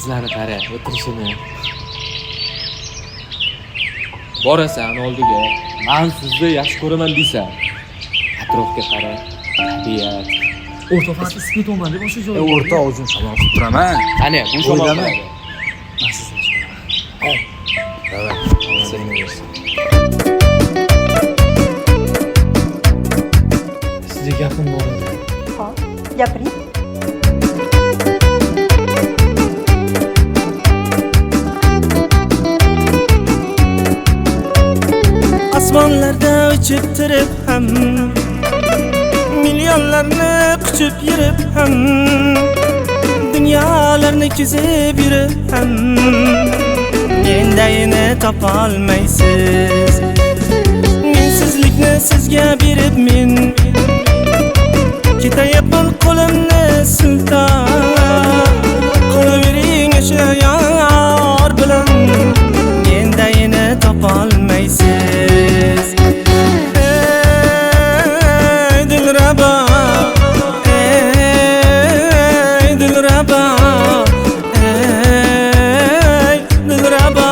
qizlarni qara, o'tirishini. Borasan oldiga, "Men sizni yaxshi ko'raman" deysan. Atrofga qara, tabiat. O'rta faqat ismi to'man deb o'sha joyga. O'rta o'zim shamol qilib turaman. Qani, bu shamol O'ylama. qiladi. Men sizni yaxshi ko'raman. Davlat, senga bersin. Sizga gapim bor edi. Hop, gapiring. Osmonlarda uchib turib ham, milyonlarni quchib yurib ham, dunyolarni kezib yurib ham, mendayini topolmaysiz. Mensizlikni sizga berib men ketayapman qo'limni siltab. Qolavering o'sha yor bilan, mendayini topolmaysiz. Ey Dilrabo, ey Dilrabo, ey Dilrabo,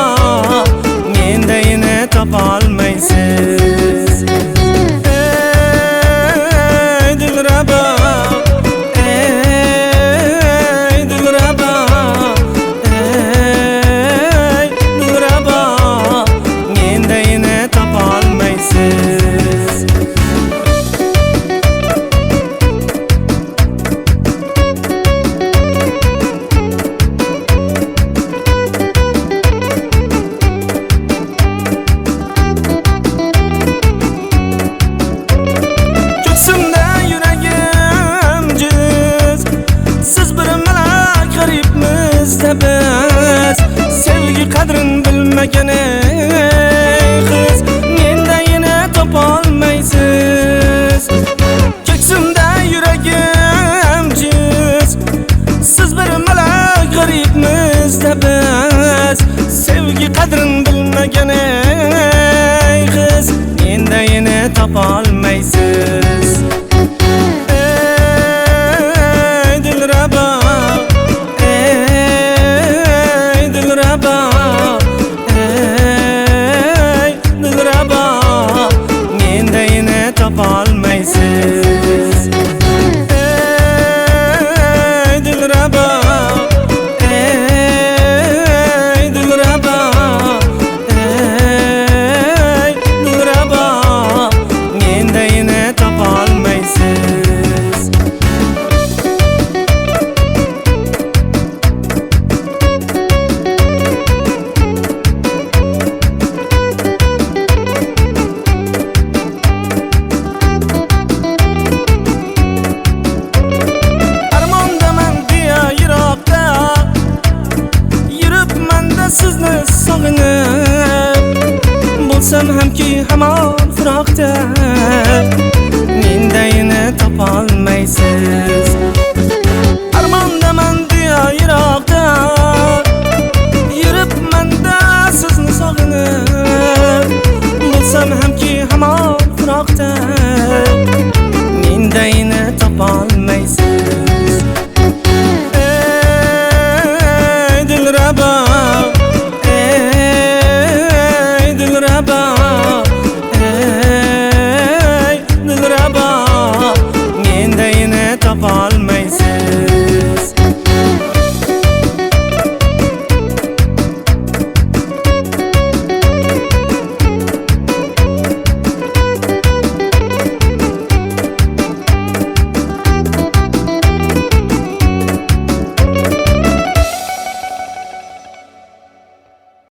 mendayini topolmaysiz. Ey Dilrabo, ey Dilrabo, ey Dilrabo, mendayini topolmaysiz. Ko'ksimda yuragim jiz, siz bir malak g'aribmizda biz. Sevgi qadrin bilmagan ey qiz, mendayini topolmaysiz. Ko'ksimda yuragim jiz, siz bir malak g'aribmizda biz. Sevgi qadrin bilmagan ey qiz, mendayini topolmaysiz. Ey Dilrabo, ey Dilrabo, ey Dilrabo, mendayini topolmaysiz. Ey Dilrabo, ey Dilrabo, ey Dilrabo, mendayini topolmaysiz. Armondaman deya yiroqda, yuribman-da sizni sog'inib. Bo'lsam hamki hamon firoqda, mendayini topolmaysiz. Armondaman deya yiroqda, yuribman-da sizni sog'inib. Bo'lsam hamki hamon firoqda,